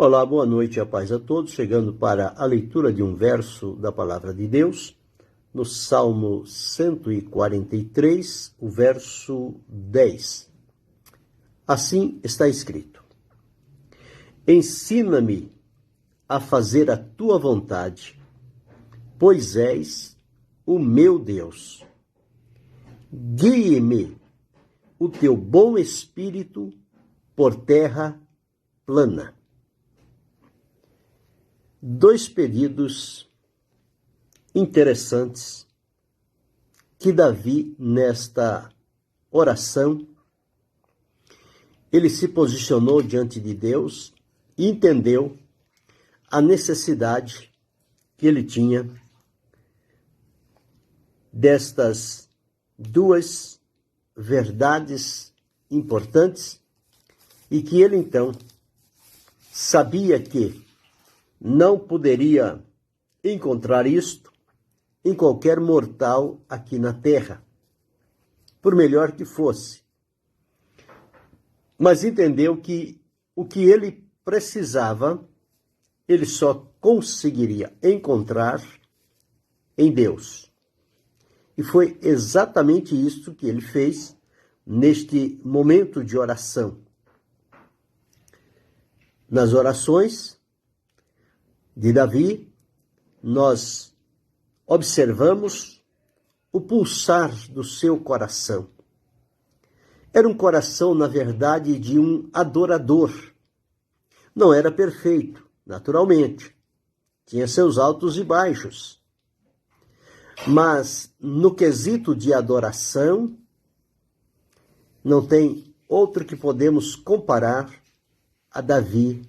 Olá, boa noite e a paz a todos, chegando para a leitura de um verso da Palavra de Deus, no Salmo 143, o verso 10. Assim está escrito: Ensina-me a fazer a tua vontade, pois és o meu Deus. Guie-me o teu bom espírito por terra plana. Dois pedidos interessantes que Davi, nesta oração, ele se posicionou diante de Deus e entendeu a necessidade que ele tinha destas duas verdades importantes e que ele então sabia que não poderia encontrar isto em qualquer mortal aqui na terra, por melhor que fosse. Mas entendeu que o que ele precisava, ele só conseguiria encontrar em Deus. E foi exatamente isso que ele fez neste momento de oração. Nas orações de Davi, nós observamos o pulsar do seu coração. Era um coração, na verdade, de um adorador. Não era perfeito, naturalmente. Tinha seus altos e baixos. Mas, no quesito de adoração, não tem outro que podemos comparar a Davi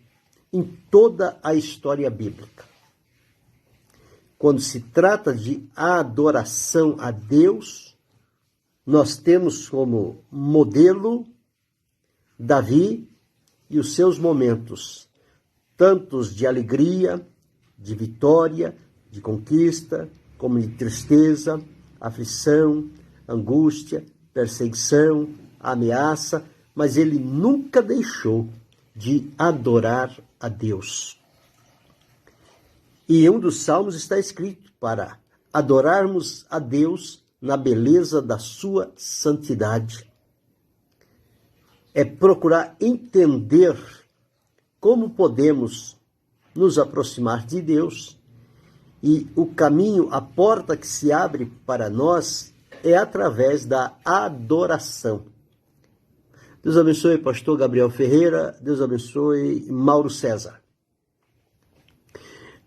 em toda a história bíblica. Quando se trata de adoração a Deus, nós temos como modelo Davi e os seus momentos, tantos de alegria, de vitória, de conquista, como de tristeza, aflição, angústia, perseguição, ameaça, mas ele nunca deixou de adorar a Deus. E em um dos salmos está escrito para adorarmos a Deus na beleza da sua santidade. É procurar entender como podemos nos aproximar de Deus, e o caminho, a porta que se abre para nós é através da adoração. Deus abençoe pastor Gabriel Ferreira, Deus abençoe Mauro César.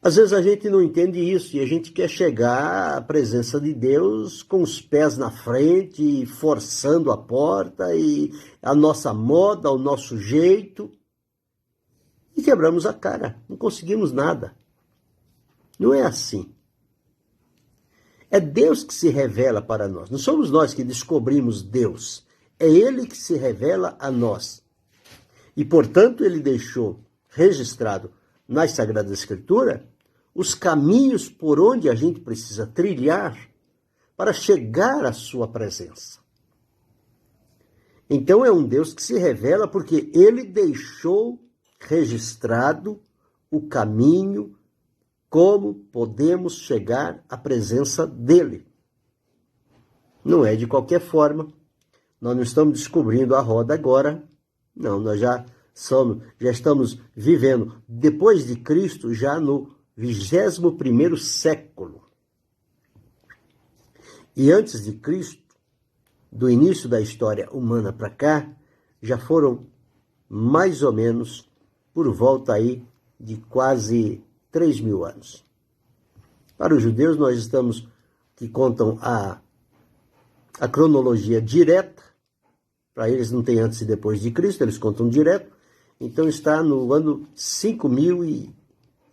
Às vezes a gente não entende isso e a gente quer chegar à presença de Deus com os pés na frente, forçando a porta e a nossa moda, o nosso jeito. E quebramos a cara, não conseguimos nada. Não é assim. É Deus que se revela para nós. Não somos nós que descobrimos Deus. É Ele que se revela a nós. E, portanto, Ele deixou registrado na Sagrada Escritura os caminhos por onde a gente precisa trilhar para chegar à sua presença. Então, é um Deus que se revela porque Ele deixou registrado o caminho como podemos chegar à presença dEle. Não é de qualquer forma. Nós não estamos descobrindo a roda agora. Não, nós já estamos vivendo, depois de Cristo, já no 21º século. E antes de Cristo, do início da história humana para cá, já foram mais ou menos por volta aí de quase 3.000 anos. Para os judeus, nós estamos, que contam a cronologia direta, para eles não tem antes e depois de Cristo, eles contam direto, então está no ano 5.000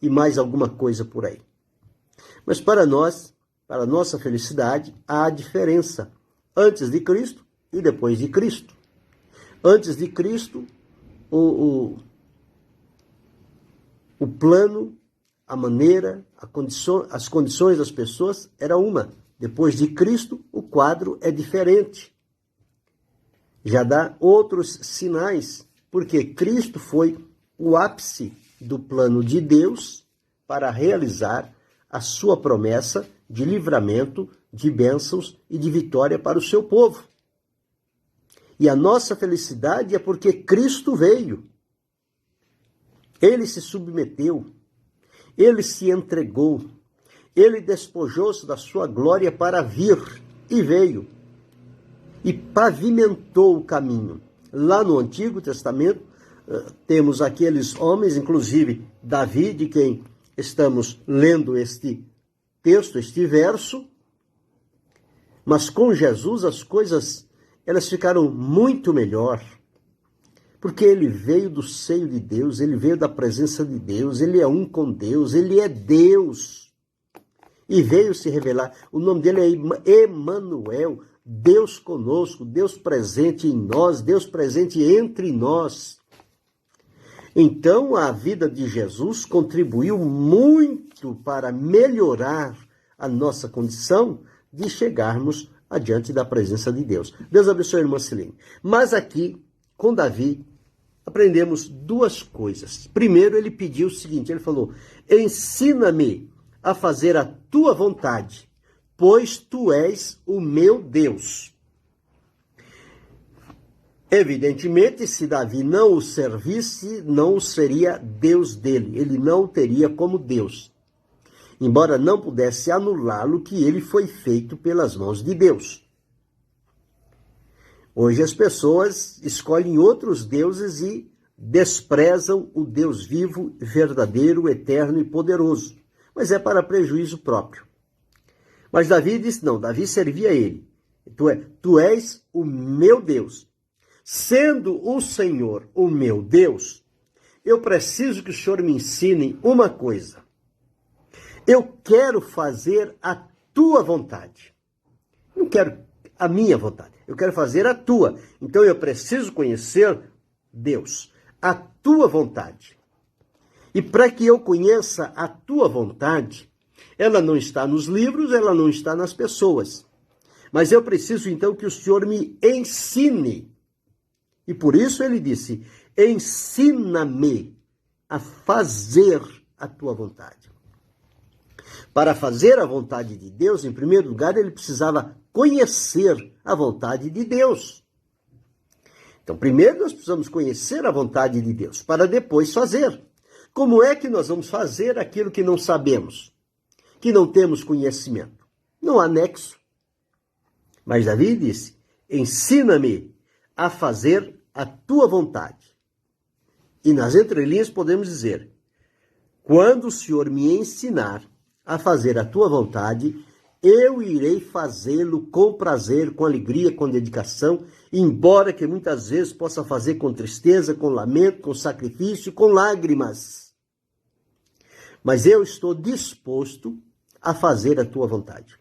e mais alguma coisa por aí. Mas para nós, para a nossa felicidade, há a diferença antes de Cristo e depois de Cristo. Antes de Cristo, o plano, a maneira, as condições das pessoas era uma. Depois de Cristo, o quadro é diferente. Já dá outros sinais, porque Cristo foi o ápice do plano de Deus para realizar a sua promessa de livramento, de bênçãos e de vitória para o seu povo. E a nossa felicidade é porque Cristo veio. Ele se submeteu, ele se entregou, ele despojou-se da sua glória para vir e veio. E pavimentou o caminho. Lá no Antigo Testamento, temos aqueles homens, inclusive Davi, de quem estamos lendo este texto, este verso, mas com Jesus as coisas, elas ficaram muito melhor, porque ele veio do seio de Deus, ele veio da presença de Deus, ele é um com Deus, ele é Deus, e veio se revelar. O nome dele é Emanuel, Deus conosco, Deus presente em nós, Deus presente entre nós. Então, a vida de Jesus contribuiu muito para melhorar a nossa condição de chegarmos adiante da presença de Deus. Deus abençoe a irmã Silene. Mas aqui, com Davi, aprendemos duas coisas. Primeiro, ele pediu o seguinte, ele falou, ensina-me a fazer a tua vontade, pois tu és o meu Deus. Evidentemente, se Davi não o servisse, não seria Deus dele. Ele não o teria como Deus. Embora não pudesse anulá-lo, que ele foi feito pelas mãos de Deus. Hoje as pessoas escolhem outros deuses e desprezam o Deus vivo, verdadeiro, eterno e poderoso. Mas é para prejuízo próprio. Mas Davi disse, não, Davi servia a ele. Tu és o meu Deus. Sendo o Senhor o meu Deus, eu preciso que o Senhor me ensine uma coisa. Eu quero fazer a tua vontade. Não quero a minha vontade, eu quero fazer a tua. Então eu preciso conhecer Deus, a tua vontade. E para que eu conheça a tua vontade, ela não está nos livros, ela não está nas pessoas. Mas eu preciso então que o Senhor me ensine. E por isso ele disse, ensina-me a fazer a tua vontade. Para fazer a vontade de Deus, em primeiro lugar, ele precisava conhecer a vontade de Deus. Então, primeiro nós precisamos conhecer a vontade de Deus, para depois fazer. Como é que nós vamos fazer aquilo que não sabemos, que não temos conhecimento? Não há nexo. Mas Davi disse, ensina-me a fazer a tua vontade. E nas entrelinhas podemos dizer, quando o Senhor me ensinar a fazer a tua vontade, eu irei fazê-lo com prazer, com alegria, com dedicação, embora que muitas vezes possa fazer com tristeza, com lamento, com sacrifício, com lágrimas. Mas eu estou disposto a fazer a tua vontade.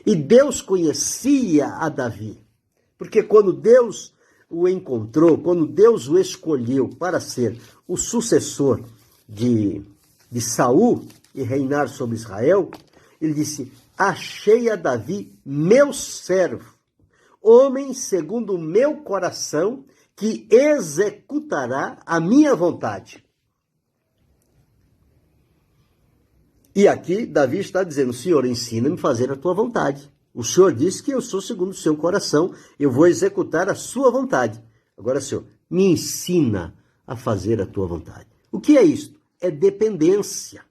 E Deus conhecia a Davi, porque quando Deus o encontrou, quando Deus o escolheu para ser o sucessor de Saul e reinar sobre Israel, ele disse, achei a Davi, meu servo, homem segundo o meu coração, que executará a minha vontade. E aqui Davi está dizendo, Senhor, ensina-me a fazer a tua vontade. O Senhor disse que eu sou segundo o seu coração, eu vou executar a sua vontade. Agora, Senhor, me ensina a fazer a tua vontade. O que é isto? É dependência.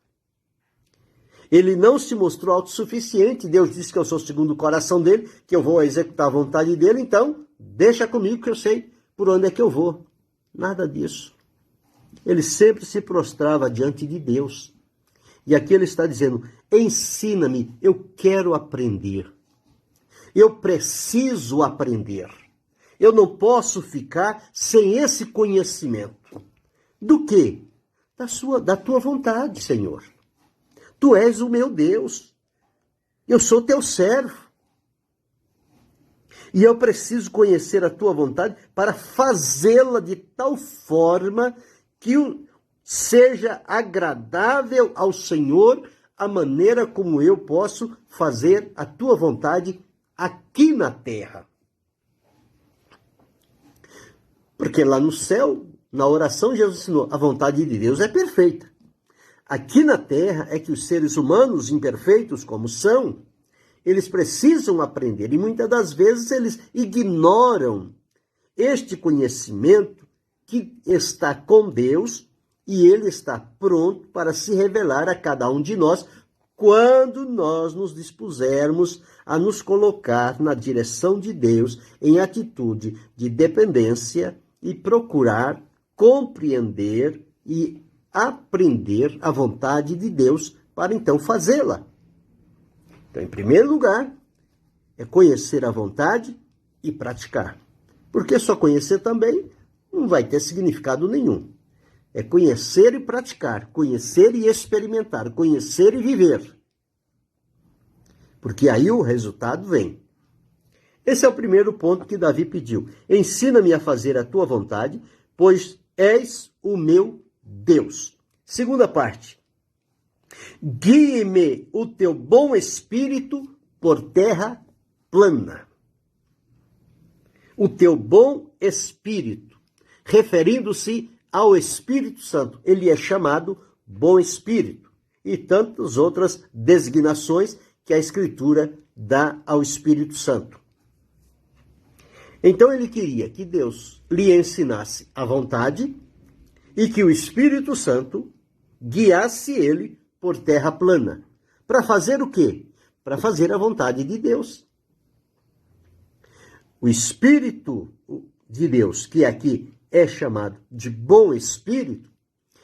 Ele não se mostrou autossuficiente, Deus disse que eu sou segundo o coração dele, que eu vou executar a vontade dele, então deixa comigo que eu sei por onde é que eu vou. Nada disso. Ele sempre se prostrava diante de Deus. E aqui ele está dizendo, ensina-me, eu quero aprender. Eu preciso aprender. Eu não posso ficar sem esse conhecimento. Do quê? Da tua vontade, Senhor. Tu és o meu Deus. Eu sou teu servo. E eu preciso conhecer a tua vontade para fazê-la de tal forma que seja agradável ao Senhor a maneira como eu posso fazer a tua vontade aqui na terra. Porque lá no céu na oração, Jesus ensinou, a vontade de Deus é perfeita. Aqui na Terra é que os seres humanos, imperfeitos como são, eles precisam aprender e muitas das vezes eles ignoram este conhecimento que está com Deus e ele está pronto para se revelar a cada um de nós quando nós nos dispusermos a nos colocar na direção de Deus em atitude de dependência e procurar compreender e aprender a vontade de Deus para então fazê-la. Então, em primeiro lugar, é conhecer a vontade e praticar. Porque só conhecer também não vai ter significado nenhum. É conhecer e praticar, conhecer e experimentar, conhecer e viver. Porque aí o resultado vem. Esse é o primeiro ponto que Davi pediu. Ensina-me a fazer a tua vontade, pois és o meu Deus. Segunda parte. Guie-me o teu bom espírito por terra plana. O teu bom espírito, referindo-se ao Espírito Santo. Ele é chamado bom espírito. E tantas outras designações que a Escritura dá ao Espírito Santo. Então ele queria que Deus lhe ensinasse a vontade e que o Espírito Santo guiasse ele por terra plana. Para fazer o quê? Para fazer a vontade de Deus. O Espírito de Deus, que aqui é chamado de bom espírito,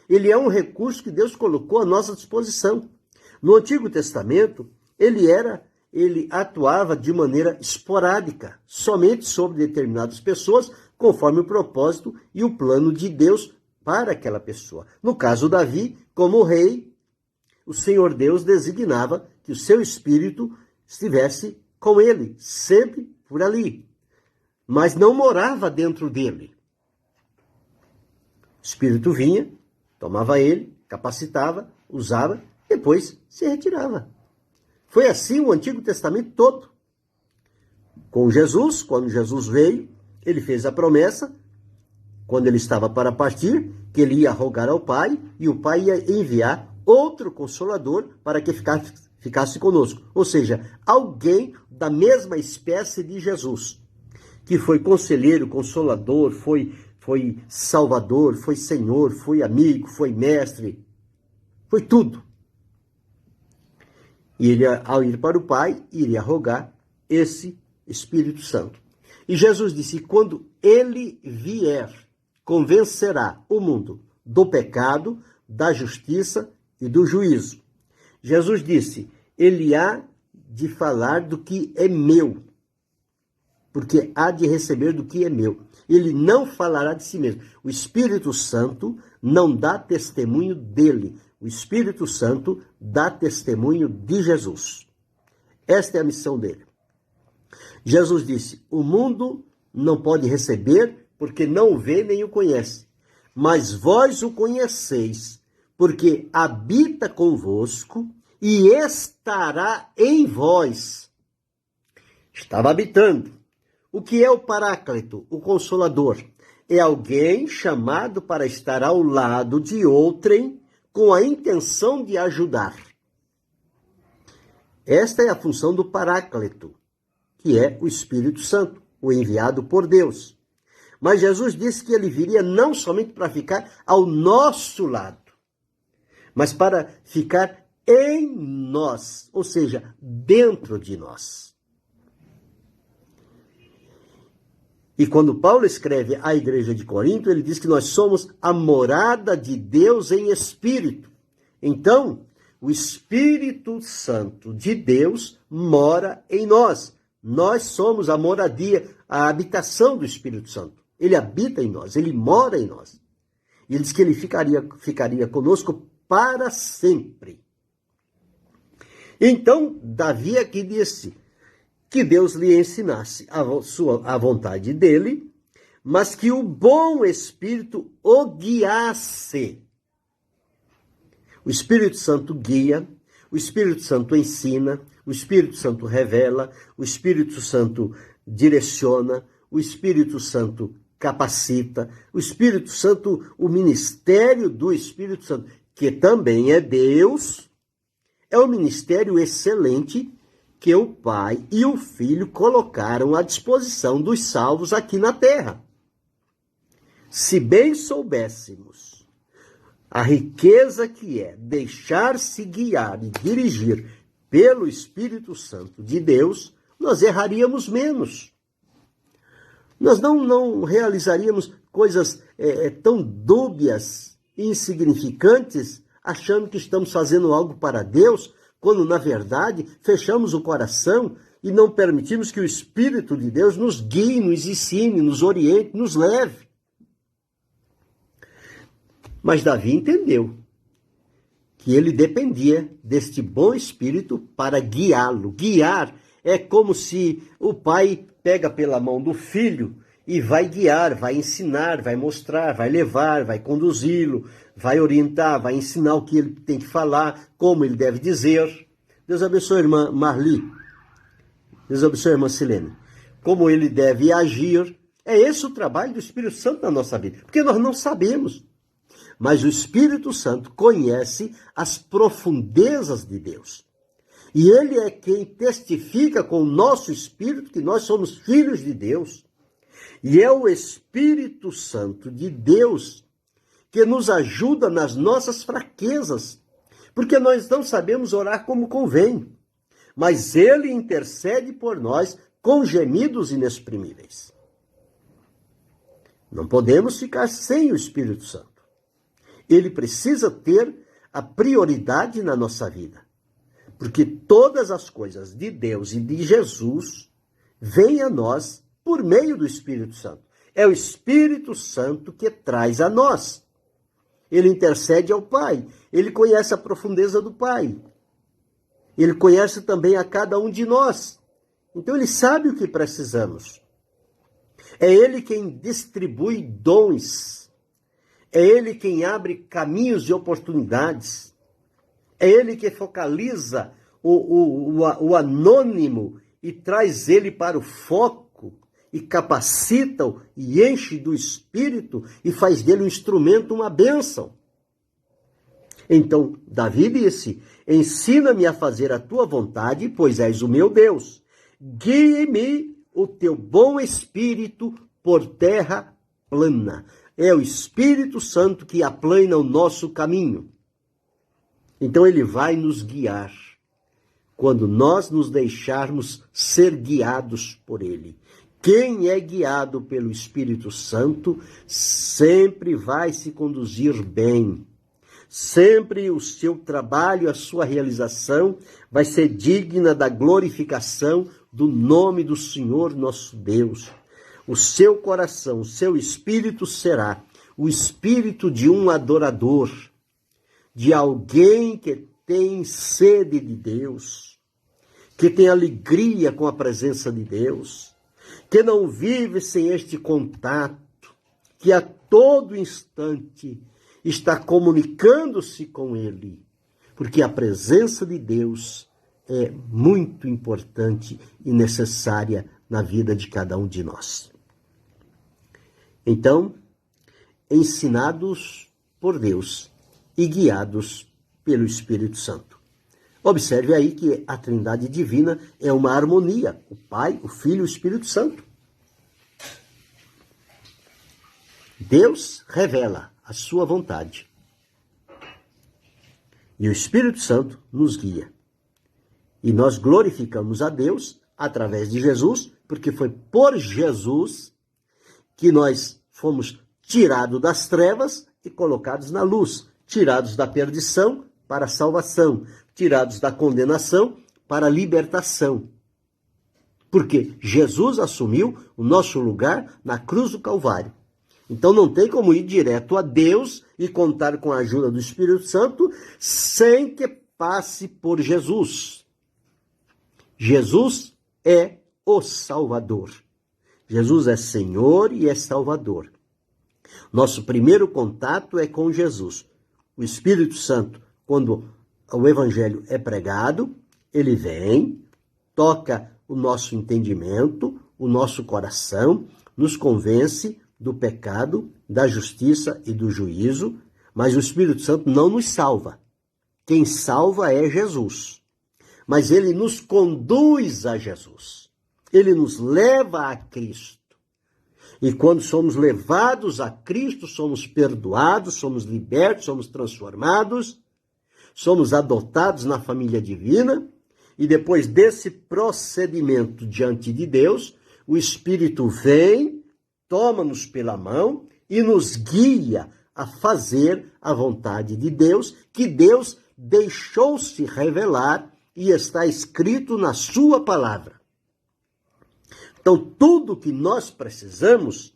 ele é um recurso que Deus colocou à nossa disposição. No Antigo Testamento, ele atuava de maneira esporádica, somente sobre determinadas pessoas, conforme o propósito e o plano de Deus para aquela pessoa. No caso Davi, como rei, o Senhor Deus designava que o seu espírito estivesse com ele, sempre por ali, mas não morava dentro dele. O espírito vinha, tomava ele, capacitava, usava, depois se retirava. Foi assim o Antigo Testamento todo. Com Jesus, quando Jesus veio, ele fez a promessa, quando ele estava para partir, que ele ia rogar ao Pai, e o Pai ia enviar outro Consolador para que ficasse conosco. Ou seja, alguém da mesma espécie de Jesus, que foi conselheiro, consolador, foi salvador, foi senhor, foi amigo, foi mestre, foi tudo. E ele, ao ir para o Pai, iria rogar esse Espírito Santo. E Jesus disse, quando ele vier, convencerá o mundo do pecado, da justiça e do juízo. Jesus disse, ele há de falar do que é meu, porque há de receber do que é meu. Ele não falará de si mesmo. O Espírito Santo não dá testemunho dele. O Espírito Santo dá testemunho de Jesus. Esta é a missão dele. Jesus disse, o mundo não pode receber porque não o vê nem o conhece. Mas vós o conheceis, porque habita convosco e estará em vós. Estava habitando. O que é o Paráclito, o Consolador? É alguém chamado para estar ao lado de outrem com a intenção de ajudar. Esta é a função do Paráclito, que é o Espírito Santo, o enviado por Deus. Mas Jesus disse que ele viria não somente para ficar ao nosso lado, mas para ficar em nós, ou seja, dentro de nós. E quando Paulo escreve à igreja de Corinto, ele diz que nós somos a morada de Deus em espírito. Então, o Espírito Santo de Deus mora em nós. Nós somos a moradia, a habitação do Espírito Santo. Ele habita em nós, ele mora em nós. E ele diz que ele ficaria conosco para sempre. Então, Davi aqui disse que Deus lhe ensinasse a vontade dele, mas que o bom Espírito o guiasse. O Espírito Santo guia, o Espírito Santo ensina, o Espírito Santo revela, o Espírito Santo direciona, o Espírito Santo capacita. O Espírito Santo, o ministério do Espírito Santo, que também é Deus, é um ministério excelente que o Pai e o Filho colocaram à disposição dos salvos aqui na terra. Se bem soubéssemos a riqueza que é deixar-se guiar e dirigir pelo Espírito Santo de Deus, nós erraríamos menos. Nós não realizaríamos coisas tão dúbias e insignificantes, achando que estamos fazendo algo para Deus, quando, na verdade, fechamos o coração e não permitimos que o Espírito de Deus nos guie, nos ensine, nos oriente, nos leve. Mas Davi entendeu que ele dependia deste bom Espírito para guiá-lo. Guiar é como se o pai pega pela mão do filho e vai guiar, vai ensinar, vai mostrar, vai levar, vai conduzi-lo, vai orientar, vai ensinar o que ele tem que falar, como ele deve dizer. Deus abençoe a irmã Marli. Deus abençoe a irmã Silene. Como ele deve agir. É esse o trabalho do Espírito Santo na nossa vida. Porque nós não sabemos. Mas o Espírito Santo conhece as profundezas de Deus. E ele é quem testifica com o nosso espírito que nós somos filhos de Deus. E é o Espírito Santo de Deus que nos ajuda nas nossas fraquezas, porque nós não sabemos orar como convém, mas ele intercede por nós com gemidos inexprimíveis. Não podemos ficar sem o Espírito Santo. Ele precisa ter a prioridade na nossa vida, porque todas as coisas de Deus e de Jesus vêm a nós por meio do Espírito Santo. É o Espírito Santo que traz a nós. Ele intercede ao Pai. Ele conhece a profundeza do Pai. Ele conhece também a cada um de nós. Então ele sabe o que precisamos. É ele quem distribui dons. É ele quem abre caminhos de oportunidades. É ele que focaliza o anônimo e traz ele para o foco e capacita-o e enche do Espírito e faz dele um instrumento, uma bênção. Então, Davi disse, ensina-me a fazer a tua vontade, pois és o meu Deus. Guie-me o teu bom Espírito por terra plana. É o Espírito Santo que aplana o nosso caminho. Então ele vai nos guiar quando nós nos deixarmos ser guiados por ele. Quem é guiado pelo Espírito Santo sempre vai se conduzir bem. Sempre o seu trabalho, a sua realização vai ser digna da glorificação do nome do Senhor nosso Deus. O seu coração, o seu espírito será o espírito de um adorador, de alguém que tem sede de Deus, que tem alegria com a presença de Deus, que não vive sem este contato, que a todo instante está comunicando-se com Ele, porque a presença de Deus é muito importante e necessária na vida de cada um de nós. Então, ensinados por Deus e guiados pelo Espírito Santo. Observe aí que a Trindade Divina é uma harmonia, o Pai, o Filho e o Espírito Santo. Deus revela a sua vontade. E o Espírito Santo nos guia. E nós glorificamos a Deus através de Jesus, porque foi por Jesus que nós fomos tirados das trevas e colocados na luz, tirados da perdição para a salvação, tirados da condenação para a libertação. Porque Jesus assumiu o nosso lugar na cruz do Calvário. Então não tem como ir direto a Deus e contar com a ajuda do Espírito Santo sem que passe por Jesus. Jesus é o Salvador. Jesus é Senhor e é Salvador. Nosso primeiro contato é com Jesus. O Espírito Santo, quando o Evangelho é pregado, ele vem, toca o nosso entendimento, o nosso coração, nos convence, do pecado, da justiça e do juízo, mas o Espírito Santo não nos salva. Quem salva é Jesus. Mas ele nos conduz a Jesus. Ele nos leva a Cristo. E quando somos levados a Cristo, somos perdoados, somos libertos, somos transformados, somos adotados na família divina. E depois desse procedimento diante de Deus, o Espírito vem, toma-nos pela mão e nos guia a fazer a vontade de Deus, que Deus deixou-se revelar e está escrito na sua palavra. Então, tudo que nós precisamos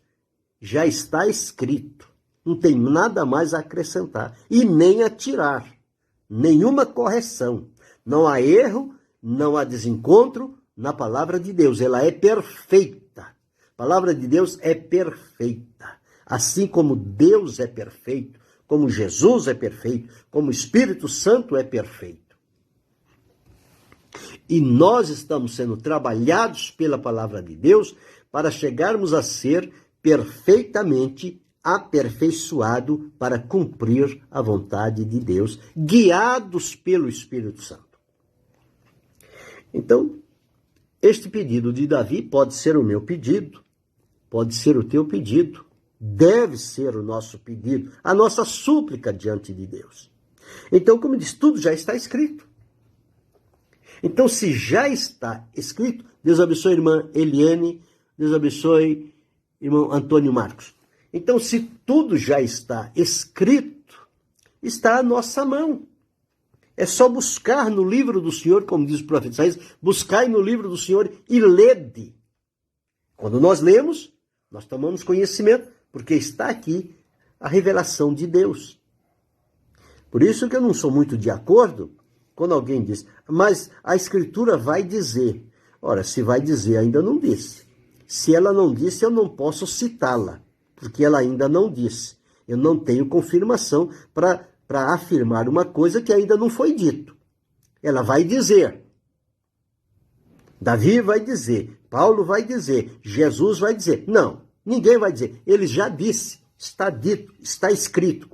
já está escrito. Não tem nada mais a acrescentar e nem a tirar. Nenhuma correção. Não há erro, não há desencontro na palavra de Deus. Ela é perfeita. A palavra de Deus é perfeita. Assim como Deus é perfeito, como Jesus é perfeito, como o Espírito Santo é perfeito. E nós estamos sendo trabalhados pela palavra de Deus para chegarmos a ser perfeitamente aperfeiçoado para cumprir a vontade de Deus, guiados pelo Espírito Santo. Então, este pedido de Davi pode ser o meu pedido, pode ser o teu pedido, deve ser o nosso pedido, a nossa súplica diante de Deus. Então, como diz, tudo já está escrito. Então, se já está escrito, Deus abençoe a irmã Eliane, Deus abençoe irmão Antônio Marcos. Então, se tudo já está escrito, está à nossa mão. É só buscar no livro do Senhor, como diz o profeta Isaías, buscai no livro do Senhor e lede. Quando nós lemos, nós tomamos conhecimento, porque está aqui a revelação de Deus. Por isso que eu não sou muito de acordo quando alguém diz, mas a Escritura vai dizer. Ora, se vai dizer, ainda não disse. Se ela não disse, eu não posso citá-la, porque ela ainda não disse. Eu não tenho confirmação para afirmar uma coisa que ainda não foi dito. Ela vai dizer. Davi vai dizer, Paulo vai dizer, Jesus vai dizer. Não, ninguém vai dizer. Ele já disse, está dito, está escrito.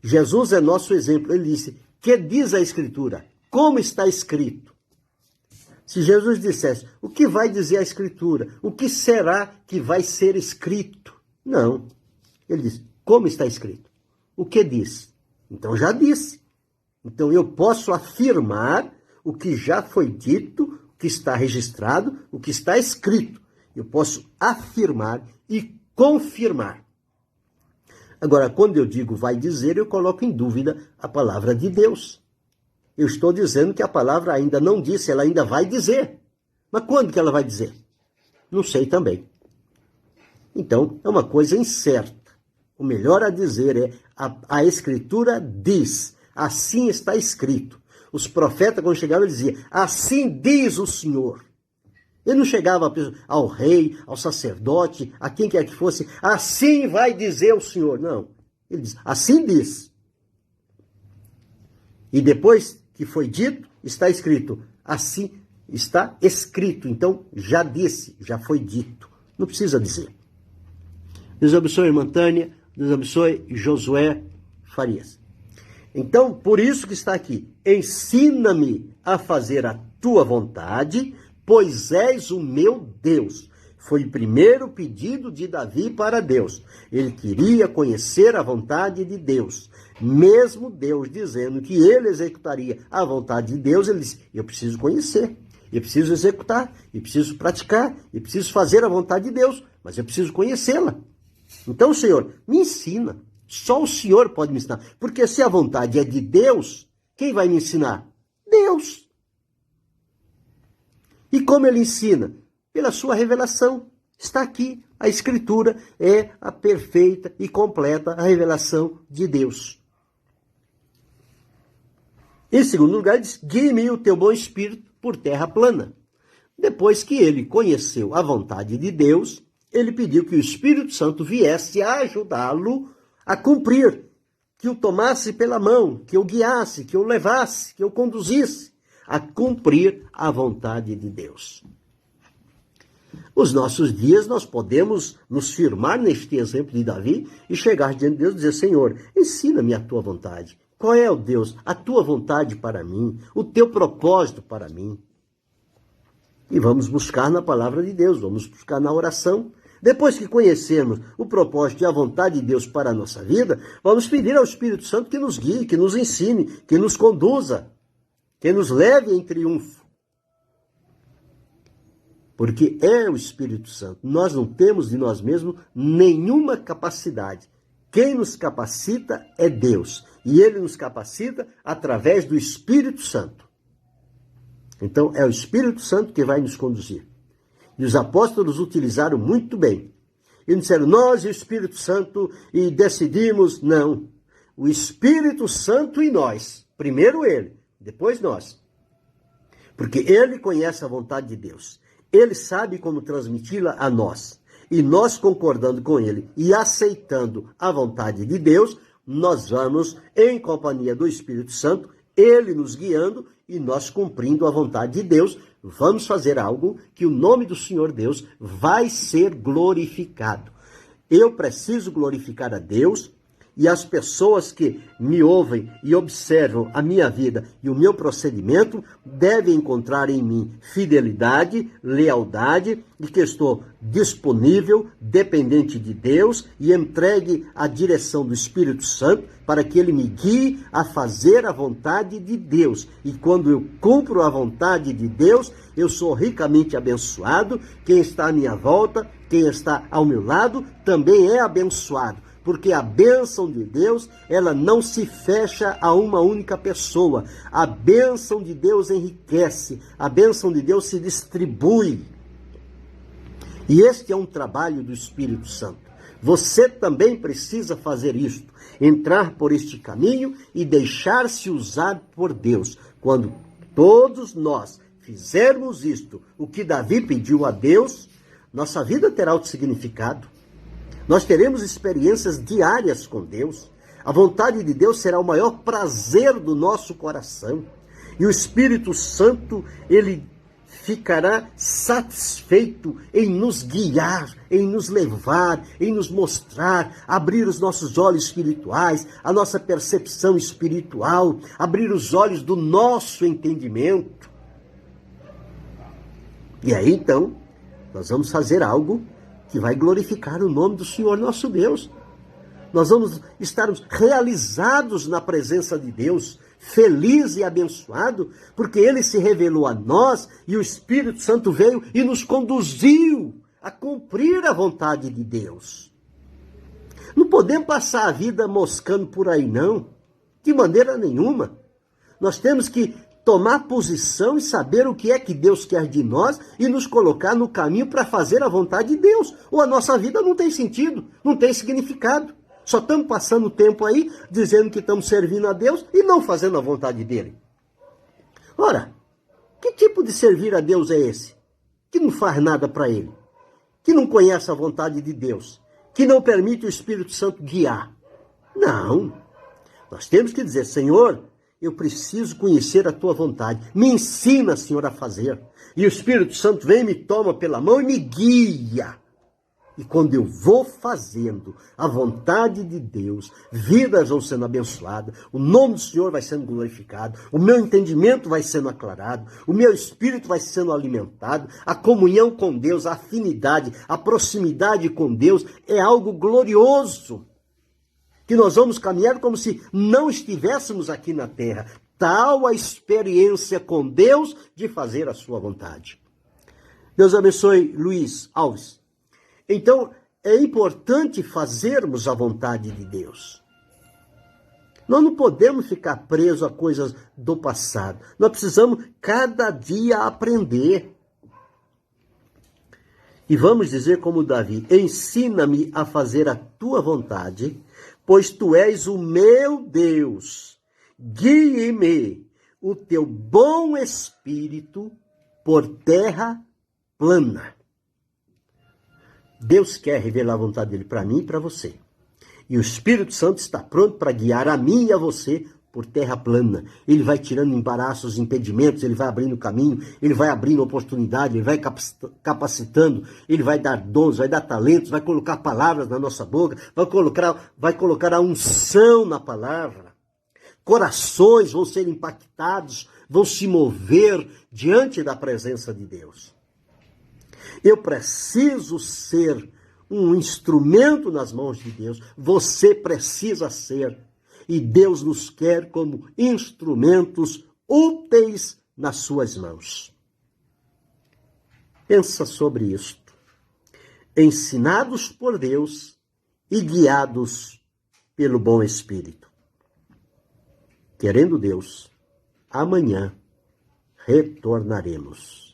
Jesus é nosso exemplo. Ele disse, que diz a Escritura? Como está escrito? Se Jesus dissesse, o que vai dizer a Escritura? O que será que vai ser escrito? Não. Ele diz, como está escrito? O que diz? Então já disse. Então eu posso afirmar o que já foi dito, o que está registrado, o que está escrito. Eu posso afirmar e confirmar. Agora, quando eu digo vai dizer, eu coloco em dúvida a palavra de Deus. Eu estou dizendo que a palavra ainda não disse, ela ainda vai dizer. Mas quando que ela vai dizer? Não sei também. Então, é uma coisa incerta. O melhor a dizer é, a Escritura diz, assim está escrito. Os profetas, quando chegavam, eles diziam, assim diz o Senhor. Ele não chegava ao rei, ao sacerdote, a quem quer que fosse, assim vai dizer o Senhor. Não, ele diz, assim diz. E depois que foi dito, está escrito, assim está escrito. Então, já disse, já foi dito. Não precisa dizer. Deus abençoe a irmã Tânia, Deus abençoe Josué Farias. Então, por isso que está aqui, ensina-me a fazer a tua vontade, pois és o meu Deus. Foi o primeiro pedido de Davi para Deus. Ele queria conhecer a vontade de Deus. Mesmo Deus dizendo que ele executaria a vontade de Deus, ele disse, eu preciso conhecer, eu preciso executar, eu preciso praticar, eu preciso fazer a vontade de Deus, mas eu preciso conhecê-la. Então, Senhor, me ensina. Só o Senhor pode me ensinar. Porque se a vontade é de Deus, quem vai me ensinar? Deus. E como ele ensina? Pela sua revelação. Está aqui. A Escritura é a perfeita e completa revelação de Deus. Em segundo lugar, diz, guie-me o teu bom espírito por terra plana. Depois que ele conheceu a vontade de Deus, ele pediu que o Espírito Santo viesse a ajudá-lo a cumprir, que o tomasse pela mão, que o guiasse, que o levasse, que o conduzisse a cumprir a vontade de Deus. Os nossos dias nós podemos nos firmar neste exemplo de Davi e chegar diante de Deus e dizer: Senhor, ensina-me a tua vontade. Qual é, ó Deus, a tua vontade para mim, o teu propósito para mim? E vamos buscar na palavra de Deus, vamos buscar na oração. Depois que conhecermos o propósito e a vontade de Deus para a nossa vida, vamos pedir ao Espírito Santo que nos guie, que nos ensine, que nos conduza, que nos leve em triunfo. Porque é o Espírito Santo. Nós não temos de nós mesmos nenhuma capacidade. Quem nos capacita é Deus. E Ele nos capacita através do Espírito Santo. Então, é o Espírito Santo que vai nos conduzir. E os apóstolos utilizaram muito bem. Eles disseram: nós e o Espírito Santo, e decidimos. Não. O Espírito Santo e nós. Primeiro Ele, depois nós. Porque Ele conhece a vontade de Deus. Ele sabe como transmiti-la a nós. E nós, concordando com Ele e aceitando a vontade de Deus, nós vamos, em companhia do Espírito Santo, Ele nos guiando e nós cumprindo a vontade de Deus, vamos fazer algo que o nome do Senhor Deus vai ser glorificado. Eu preciso glorificar a Deus, e as pessoas que me ouvem e observam a minha vida e o meu procedimento devem encontrar em mim fidelidade, lealdade, e que estou disponível, dependente de Deus e entregue à direção do Espírito Santo para que Ele me guie a fazer a vontade de Deus. E quando eu cumpro a vontade de Deus, eu sou ricamente abençoado. Quem está à minha volta, quem está ao meu lado, também é abençoado. Porque a bênção de Deus, ela não se fecha a uma única pessoa. A bênção de Deus enriquece, a bênção de Deus se distribui. E este é um trabalho do Espírito Santo. Você também precisa fazer isto, entrar por este caminho e deixar-se usar por Deus. Quando todos nós fizermos isto, o que Davi pediu a Deus, nossa vida terá outro significado. Nós teremos experiências diárias com Deus. A vontade de Deus será o maior prazer do nosso coração. E o Espírito Santo, ele ficará satisfeito em nos guiar, em nos levar, em nos mostrar, abrir os nossos olhos espirituais, a nossa percepção espiritual, abrir os olhos do nosso entendimento. E aí, então, nós vamos fazer algo que vai glorificar o nome do Senhor nosso Deus. Nós vamos estar realizados na presença de Deus, feliz e abençoado, porque Ele se revelou a nós e o Espírito Santo veio e nos conduziu a cumprir a vontade de Deus. Não podemos passar a vida moscando por aí, não. De maneira nenhuma. Nós temos que tomar posição e saber o que é que Deus quer de nós e nos colocar no caminho para fazer a vontade de Deus. Ou a nossa vida não tem sentido, não tem significado. Só estamos passando tempo aí dizendo que estamos servindo a Deus e não fazendo a vontade dele. Ora, que tipo de servir a Deus é esse? Que não faz nada para ele, que não conhece a vontade de Deus, que não permite o Espírito Santo guiar. Não, nós temos que dizer: Senhor, eu preciso conhecer a tua vontade. Me ensina, Senhor, a fazer. E o Espírito Santo vem, me toma pela mão e me guia. E quando eu vou fazendo a vontade de Deus, vidas vão sendo abençoadas, o nome do Senhor vai sendo glorificado, o meu entendimento vai sendo aclarado, o meu espírito vai sendo alimentado, a comunhão com Deus, a afinidade, a proximidade com Deus é algo glorioso. Que nós vamos caminhar como se não estivéssemos aqui na terra. Tal a experiência com Deus de fazer a sua vontade. Deus abençoe Luiz Alves. Então, é importante fazermos a vontade de Deus. Nós não podemos ficar presos a coisas do passado. Nós precisamos cada dia aprender. E vamos dizer como Davi: ensina-me a fazer a tua vontade, pois tu és o meu Deus. Guie-me o teu bom espírito por terra plana. Deus quer revelar a vontade dele para mim e para você. E o Espírito Santo está pronto para guiar a mim e a você por terra plana. Ele vai tirando embaraços, impedimentos, ele vai abrindo caminho, ele vai abrindo oportunidade, ele vai capacitando, ele vai dar dons, vai dar talentos, vai colocar palavras na nossa boca, vai colocar a unção na palavra. Corações vão ser impactados, vão se mover diante da presença de Deus. Eu preciso ser um instrumento nas mãos de Deus. Você precisa ser. E Deus nos quer como instrumentos úteis nas suas mãos. Pensa sobre isto. Ensinados por Deus e guiados pelo bom Espírito. Querendo Deus, amanhã retornaremos.